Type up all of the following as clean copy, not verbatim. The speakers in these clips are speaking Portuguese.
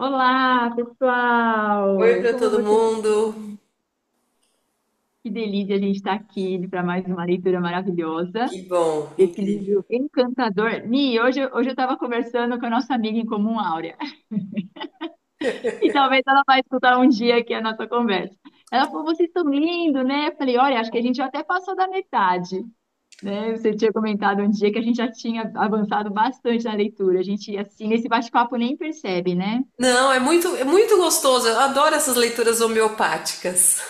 Olá, Oi pessoal! para Como todo vocês mundo. estão? Que delícia a gente estar aqui para mais uma leitura maravilhosa Que bom, desse incrível. livro encantador. Ni, hoje eu estava conversando com a nossa amiga em comum, Áurea, e talvez ela vai escutar um dia aqui a nossa conversa. Ela falou, vocês estão lindos, né? Eu falei, olha, acho que a gente já até passou da metade, né? Você tinha comentado um dia que a gente já tinha avançado bastante na leitura. A gente, assim, nesse bate-papo nem percebe, né? Não, é muito gostoso. Eu adoro essas leituras homeopáticas.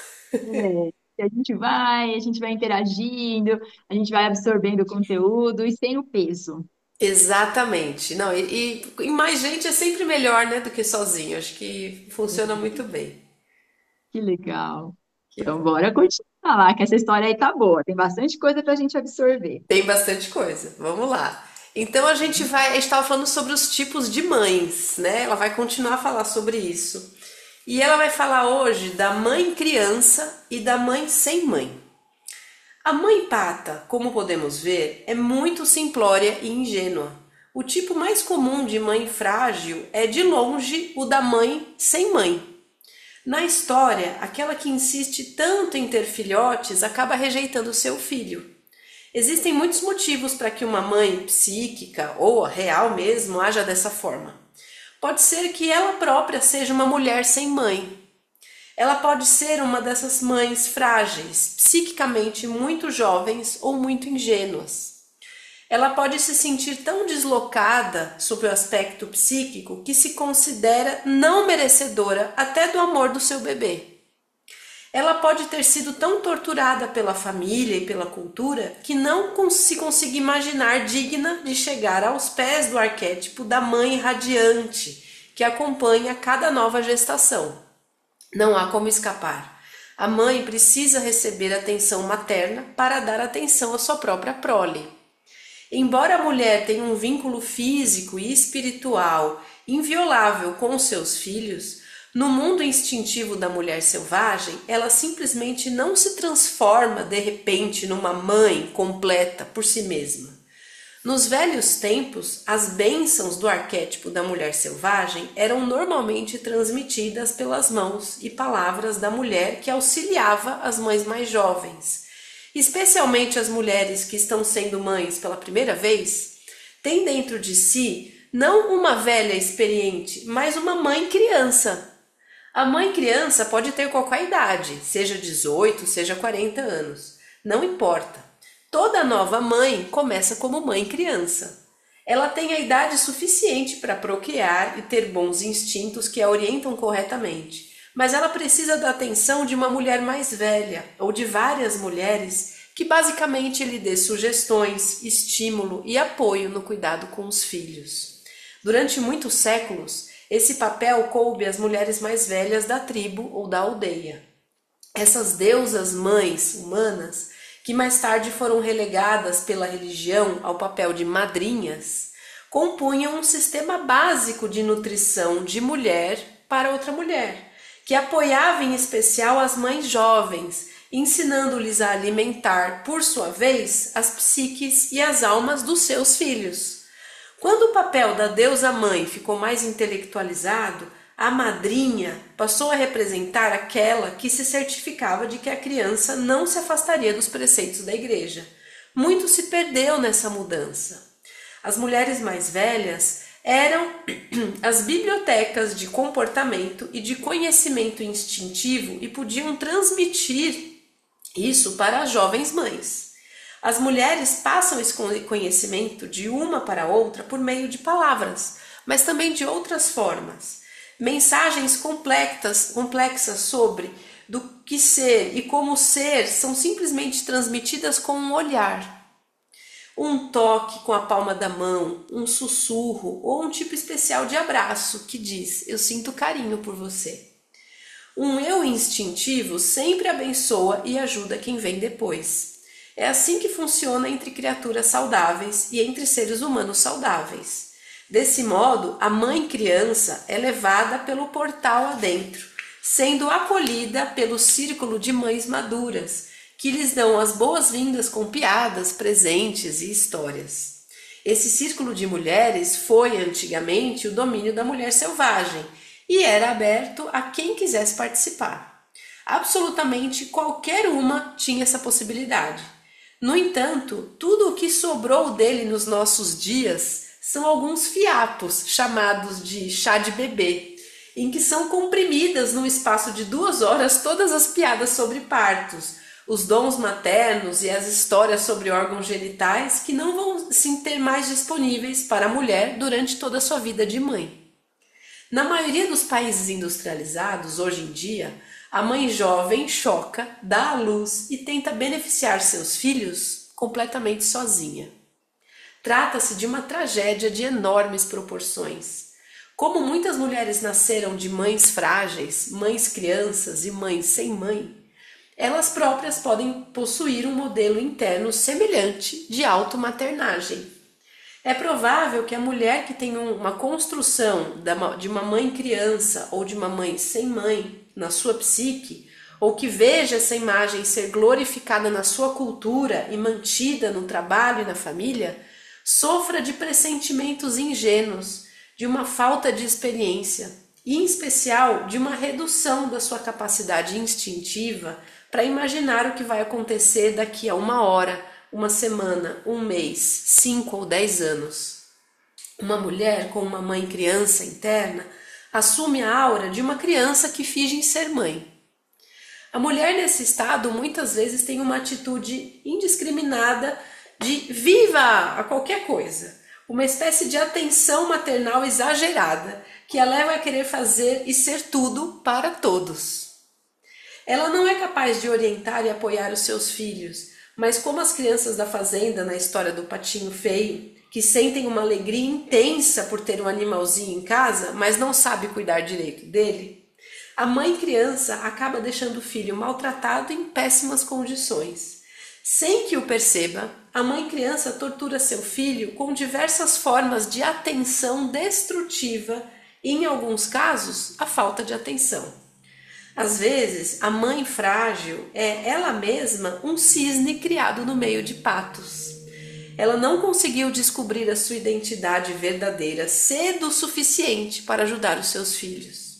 A gente vai interagindo, a gente vai absorvendo o conteúdo e sem o peso. Exatamente. Não, e mais gente é sempre melhor, né, do que sozinho. Acho que funciona muito bem. Que legal. Que Então, bom. bora continuar lá, que essa história aí tá boa. Tem bastante coisa pra gente absorver. Tem bastante coisa. Vamos lá. Então a gente estava falando sobre os tipos de mães, né? Ela vai continuar a falar sobre isso. E ela vai falar hoje da mãe criança e da mãe sem mãe. A mãe pata, como podemos ver, é muito simplória e ingênua. O tipo mais comum de mãe frágil é de longe o da mãe sem mãe. Na história, aquela que insiste tanto em ter filhotes acaba rejeitando seu filho. Existem muitos motivos para que uma mãe psíquica ou real mesmo haja dessa forma. Pode ser que ela própria seja uma mulher sem mãe, ela pode ser uma dessas mães frágeis, psiquicamente muito jovens ou muito ingênuas. Ela pode se sentir tão deslocada sob o aspecto psíquico que se considera não merecedora até do amor do seu bebê. Ela pode ter sido tão torturada pela família e pela cultura que não se consegue imaginar digna de chegar aos pés do arquétipo da mãe radiante que acompanha cada nova gestação. Não há como escapar. A mãe precisa receber atenção materna para dar atenção à sua própria prole. Embora a mulher tenha um vínculo físico e espiritual inviolável com os seus filhos, no mundo instintivo da mulher selvagem, ela simplesmente não se transforma de repente numa mãe completa por si mesma. Nos velhos tempos, as bênçãos do arquétipo da mulher selvagem eram normalmente transmitidas pelas mãos e palavras da mulher que auxiliava as mães mais jovens. Especialmente as mulheres que estão sendo mães pela primeira vez, têm dentro de si não uma velha experiente, mas uma mãe criança. A mãe criança pode ter qualquer idade, seja 18, seja 40 anos, não importa. Toda nova mãe começa como mãe criança. Ela tem a idade suficiente para procriar e ter bons instintos que a orientam corretamente, mas ela precisa da atenção de uma mulher mais velha ou de várias mulheres que basicamente lhe dê sugestões, estímulo e apoio no cuidado com os filhos. Durante muitos séculos, esse papel coube às mulheres mais velhas da tribo ou da aldeia. Essas deusas mães humanas, que mais tarde foram relegadas pela religião ao papel de madrinhas, compunham um sistema básico de nutrição de mulher para outra mulher, que apoiava em especial as mães jovens, ensinando-lhes a alimentar, por sua vez, as psiques e as almas dos seus filhos. Quando o papel da deusa mãe ficou mais intelectualizado, a madrinha passou a representar aquela que se certificava de que a criança não se afastaria dos preceitos da igreja. Muito se perdeu nessa mudança. As mulheres mais velhas eram as bibliotecas de comportamento e de conhecimento instintivo e podiam transmitir isso para as jovens mães. As mulheres passam esse conhecimento de uma para outra por meio de palavras, mas também de outras formas. Mensagens complexas sobre do que ser e como ser são simplesmente transmitidas com um olhar, um toque com a palma da mão, um sussurro ou um tipo especial de abraço que diz: eu sinto carinho por você. Um eu instintivo sempre abençoa e ajuda quem vem depois. É assim que funciona entre criaturas saudáveis e entre seres humanos saudáveis. Desse modo, a mãe criança é levada pelo portal adentro, sendo acolhida pelo círculo de mães maduras, que lhes dão as boas-vindas com piadas, presentes e histórias. Esse círculo de mulheres foi, antigamente, o domínio da mulher selvagem, e era aberto a quem quisesse participar. Absolutamente qualquer uma tinha essa possibilidade. No entanto, tudo o que sobrou dele nos nossos dias são alguns fiapos, chamados de chá de bebê, em que são comprimidas no espaço de 2 horas todas as piadas sobre partos, os dons maternos e as histórias sobre órgãos genitais que não vão se ter mais disponíveis para a mulher durante toda a sua vida de mãe. Na maioria dos países industrializados, hoje em dia, a mãe jovem choca, dá à luz e tenta beneficiar seus filhos completamente sozinha. Trata-se de uma tragédia de enormes proporções. Como muitas mulheres nasceram de mães frágeis, mães crianças e mães sem mãe, elas próprias podem possuir um modelo interno semelhante de automaternagem. É provável que a mulher que tem uma construção de uma mãe criança ou de uma mãe sem mãe na sua psique, ou que veja essa imagem ser glorificada na sua cultura e mantida no trabalho e na família, sofra de pressentimentos ingênuos, de uma falta de experiência e, em especial, de uma redução da sua capacidade instintiva para imaginar o que vai acontecer daqui a 1 hora, uma semana, um mês, 5 ou 10 anos. Uma mulher com uma mãe criança interna assume a aura de uma criança que finge ser mãe. A mulher nesse estado muitas vezes tem uma atitude indiscriminada de viva a qualquer coisa, uma espécie de atenção maternal exagerada que a leva a querer fazer e ser tudo para todos. Ela não é capaz de orientar e apoiar os seus filhos, mas como as crianças da fazenda na história do patinho feio, que sentem uma alegria intensa por ter um animalzinho em casa, mas não sabe cuidar direito dele, a mãe criança acaba deixando o filho maltratado em péssimas condições. Sem que o perceba, a mãe criança tortura seu filho com diversas formas de atenção destrutiva e, em alguns casos, a falta de atenção. Às vezes, a mãe frágil é ela mesma um cisne criado no meio de patos. Ela não conseguiu descobrir a sua identidade verdadeira cedo o suficiente para ajudar os seus filhos.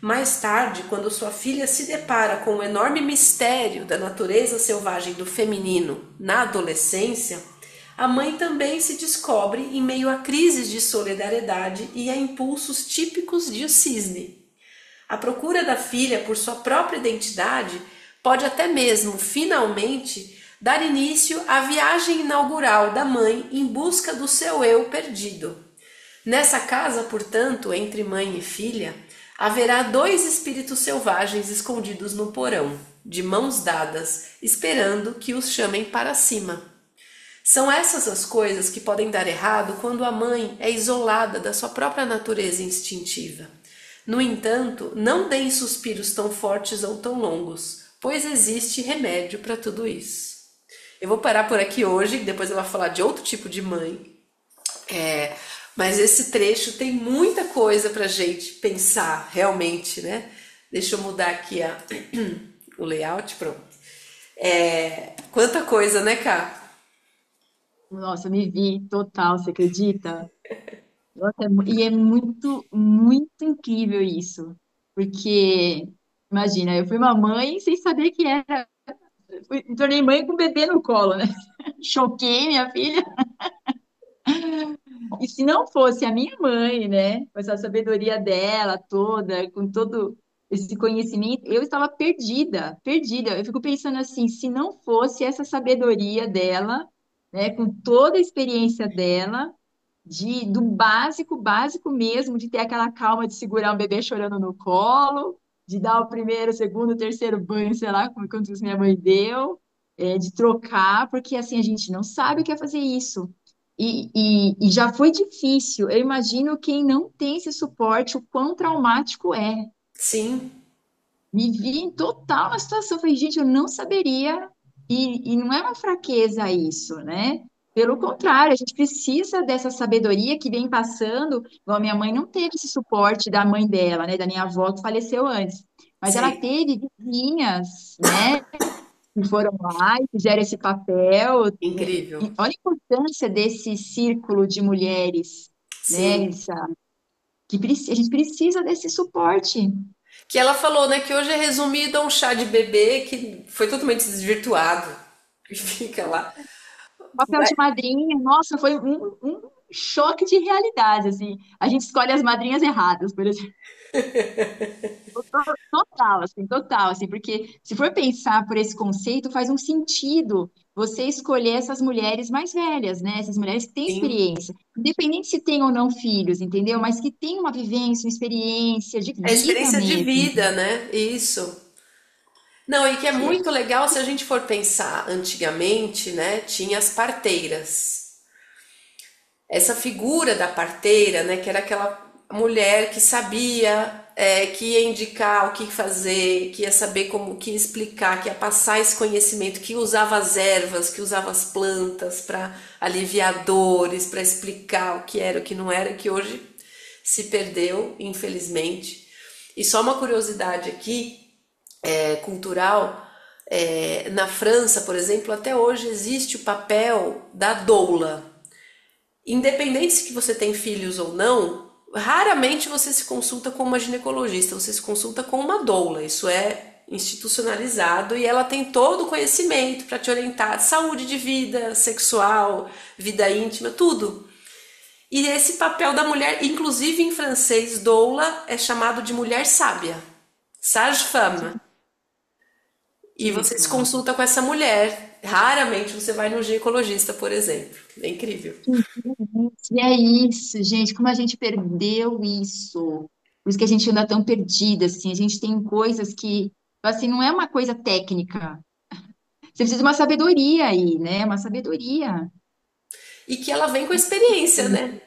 Mais tarde, quando sua filha se depara com o enorme mistério da natureza selvagem do feminino na adolescência, a mãe também se descobre em meio a crises de solidariedade e a impulsos típicos de cisne. A procura da filha por sua própria identidade pode até mesmo, finalmente, dar início à viagem inaugural da mãe em busca do seu eu perdido. Nessa casa, portanto, entre mãe e filha, haverá 2 espíritos selvagens escondidos no porão, de mãos dadas, esperando que os chamem para cima. São essas as coisas que podem dar errado quando a mãe é isolada da sua própria natureza instintiva. No entanto, não deem suspiros tão fortes ou tão longos, pois existe remédio para tudo isso. Eu vou parar por aqui hoje, depois eu vou falar de outro tipo de mãe. Mas esse trecho tem muita coisa para a gente pensar realmente, né? Deixa eu mudar aqui o layout, pronto. Quanta coisa, né, Cá? Nossa, me vi total, você acredita? Nossa, e é muito, muito incrível isso. Porque, imagina, eu fui uma mãe sem saber que era. Me tornei mãe com um bebê no colo, né? Choquei minha filha. E se não fosse a minha mãe, né, com essa sabedoria dela toda, com todo esse conhecimento, eu estava perdida, perdida. Eu fico pensando assim, se não fosse essa sabedoria dela, né, com toda a experiência dela, do básico, básico mesmo, de ter aquela calma de segurar um bebê chorando no colo, de dar o primeiro, segundo, terceiro banho, sei lá, quantos minha mãe deu, de trocar, porque assim, a gente não sabe o que é fazer isso. E já foi difícil. Eu imagino quem não tem esse suporte, o quão traumático é. Sim, Me vi em total na situação. Falei, gente, eu não saberia. E não é uma fraqueza isso, né? Pelo contrário, a gente precisa dessa sabedoria que vem passando. Igual a minha mãe não teve esse suporte da mãe dela, né? Da minha avó que faleceu antes. Mas ela sei. teve vizinhas, né? Que foram lá e fizeram esse papel, né? Incrível. E olha a importância desse círculo de mulheres, né? Sim. a gente precisa desse suporte. Que ela falou, né, que hoje é resumido a um chá de bebê que foi totalmente desvirtuado. E fica lá. Papel de madrinha, nossa, foi um choque de realidade, assim. A gente escolhe as madrinhas erradas, por exemplo. Total, assim, porque se for pensar por esse conceito, faz um sentido você escolher essas mulheres mais velhas, né? Essas mulheres que têm Sim, experiência, independente se têm ou não filhos, entendeu? Mas que têm uma vivência, uma experiência de é vida experiência de mesmo. vida, né? Isso. Não, e que é Que é, muito legal se a gente for pensar antigamente, né? Tinha as parteiras. Essa figura da parteira, né? Que era aquela mulher que sabia, que ia indicar o que fazer, que ia saber como, que ia explicar, que ia passar esse conhecimento, que usava as ervas, que usava as plantas para aliviar dores, para explicar o que era, o que não era, que hoje se perdeu, infelizmente. E só uma curiosidade aqui, cultural, na França, por exemplo, até hoje existe o papel da doula. Independente se que você tem filhos ou não, raramente você se consulta com uma ginecologista, você se consulta com uma doula. Isso é institucionalizado e ela tem todo o conhecimento para te orientar, saúde de vida, sexual, vida íntima, tudo. E esse papel da mulher, inclusive em francês, doula é chamado de mulher sábia, sage-femme. que E você se legal. consulta com essa mulher. Raramente você vai no ginecologista, por exemplo. É incrível. E é isso, gente, como a gente perdeu isso. Por isso que a gente anda tão perdida, assim. A gente tem coisas que, assim, não é uma coisa técnica. Você precisa de uma sabedoria aí, né? Uma sabedoria. E que ela vem com a experiência, né?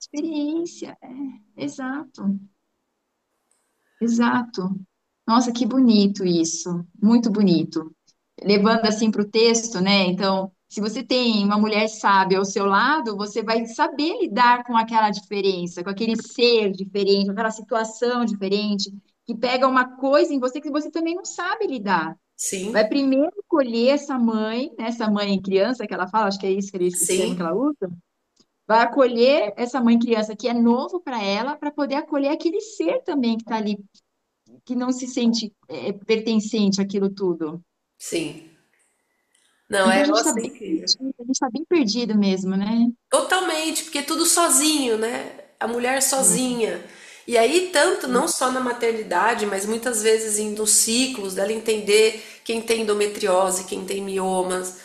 Experiência, exato, exato. Nossa, que bonito isso, muito bonito. Levando assim para o texto, né? Então, se você tem uma mulher sábia ao seu lado, você vai saber lidar com aquela diferença, com aquele ser diferente, com aquela situação diferente, que pega uma coisa em você que você também não sabe lidar. Vai Sim, primeiro colher essa mãe, né? Essa mãe criança que ela fala, acho que é isso, esse termo que sim, ela usa. Vai acolher essa mãe criança que é novo para ela, para poder acolher aquele ser também que está ali, que não se sente pertencente àquilo tudo. sim. Não, Então é, a gente está nossa, é bem incrível. perdido, a gente está bem perdido mesmo, né? Totalmente, porque é tudo sozinho, né? A mulher É. sozinha. E aí, tanto não só na maternidade, mas muitas vezes nos ciclos dela entender quem tem endometriose, quem tem miomas,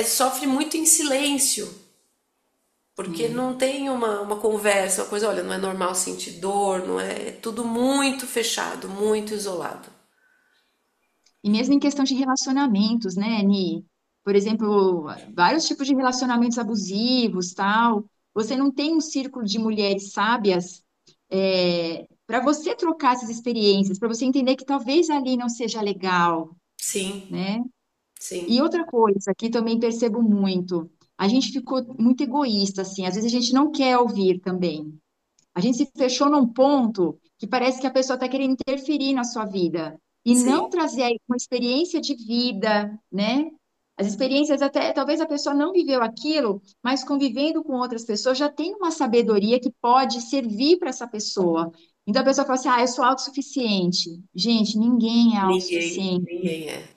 sofre muito em silêncio, porque É. não tem uma conversa, uma coisa, olha, não é normal sentir dor, não é, é tudo muito fechado, muito isolado. E mesmo em questão de relacionamentos, né, Ni? Por exemplo, vários tipos de relacionamentos abusivos, tal. Você não tem um círculo de mulheres sábias para você trocar essas experiências, para você entender que talvez ali não seja legal, Sim, né? E sim, outra coisa que também percebo muito, a gente ficou muito egoísta, assim, às vezes a gente não quer ouvir também. A gente se fechou num ponto que parece que a pessoa está querendo interferir na sua vida e não sim, trazer aí uma experiência de vida, né? As experiências até, talvez a pessoa não viveu aquilo, mas convivendo com outras pessoas já tem uma sabedoria que pode servir para essa pessoa. Então a pessoa fala assim: "Ah, eu sou autossuficiente". Gente, ninguém é ninguém, autossuficiente, ninguém é.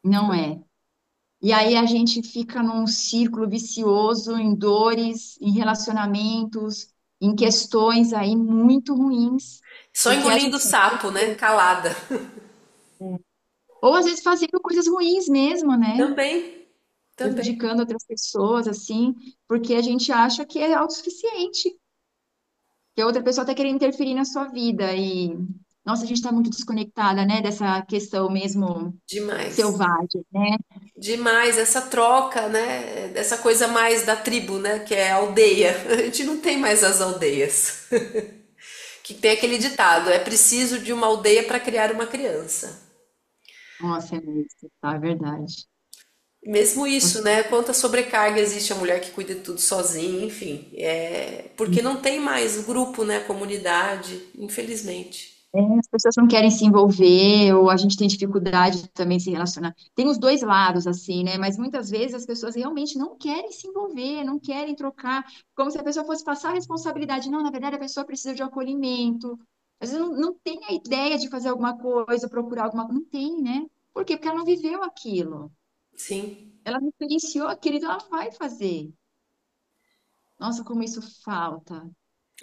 não é. E aí a gente fica num círculo vicioso em dores, em relacionamentos, em questões aí muito ruins, Só porque a engolindo gente sapo, né? Calada. ou às vezes fazendo coisas ruins mesmo, né? Também, também. Prejudicando outras pessoas assim, porque a gente acha que é autossuficiente, que a outra pessoa está querendo interferir na sua vida e nossa, a gente está muito desconectada, né, dessa questão mesmo Demais. selvagem, né? Demais essa troca, né? Essa coisa mais da tribo, né? Que é a aldeia. A gente não tem mais as aldeias. Que tem aquele ditado: é preciso de uma aldeia para criar uma criança. Nossa, é isso, tá, é verdade. Mesmo isso, né? Quanta sobrecarga existe a mulher que cuida de tudo sozinha, enfim. Porque não tem mais o grupo, né? A comunidade, infelizmente. As pessoas não querem se envolver, ou a gente tem dificuldade também de se relacionar. Tem os dois lados, assim, né? Mas muitas vezes as pessoas realmente não querem se envolver, não querem trocar, como se a pessoa fosse passar a responsabilidade. Não, na verdade, a pessoa precisa de um acolhimento. Às vezes não tem a ideia de fazer alguma coisa, procurar alguma coisa. Não tem, né? Por quê? Porque ela não viveu aquilo. Sim, Ela não experienciou aquilo, então ela vai fazer. Nossa, como isso falta.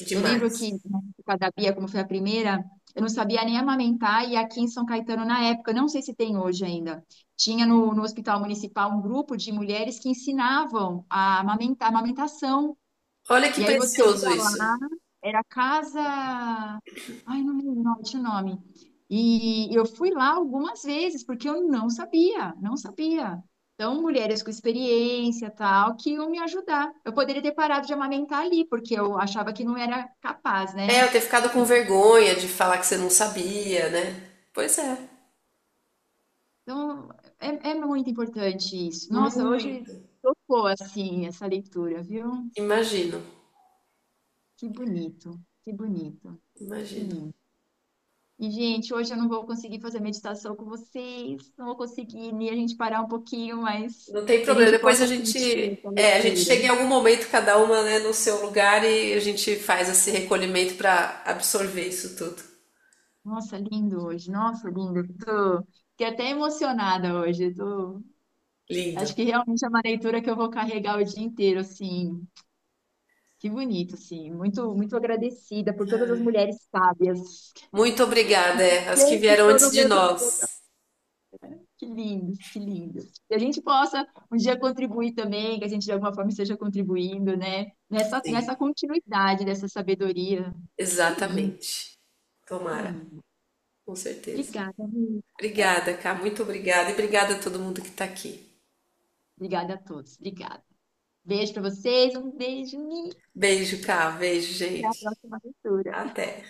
Eu lembro demais. que na época da Bia, como foi a primeira, eu não sabia nem amamentar, e aqui em São Caetano, na época, não sei se tem hoje ainda, tinha no Hospital Municipal um grupo de mulheres que ensinavam a amamentar, amamentação. Olha que E aí você precioso ia isso. lá, era casa. Ai, não lembro o nome, tinha o nome. E eu fui lá algumas vezes, porque eu não sabia, não sabia. Então, mulheres com experiência, tal, que iam me ajudar. Eu poderia ter parado de amamentar ali, porque eu achava que não era capaz, É, né? eu ter ficado com vergonha de falar que você não sabia, né? Pois é, Então, é muito importante isso. Nossa, hoje muito. tocou, assim, essa leitura, viu? Imagino, Que bonito, que bonito, que imagino. lindo. E, gente, hoje eu não vou conseguir fazer meditação com vocês, não vou conseguir nem a gente parar um pouquinho, mas Não tem que a problema. gente Depois possa sentir essa a gente leitura. chega em algum momento cada uma, né, no seu lugar e a gente faz esse recolhimento para absorver isso tudo. Nossa, lindo hoje, nossa, lindo. Fiquei até emocionada hoje. Lindo. Acho que realmente é uma leitura que eu vou carregar o dia inteiro, assim. Que bonito, assim. Muito, muito agradecida por todas as mulheres sábias. Muito obrigada, as que Sempre vieram estão antes no de mesmo. nós. Que lindos, que lindos. Que a gente possa um dia contribuir também, que a gente de alguma forma esteja contribuindo, né? Nessa Sim, continuidade dessa sabedoria. Que lindo, exatamente. que Tomara, lindo. com certeza. Obrigada, amiga. Obrigada, Cá, muito obrigada e obrigada a todo mundo que está aqui. Obrigada a todos. Obrigada. Beijo para vocês, um beijo e Beijo, Cá, beijo, até a gente. próxima aventura. Até.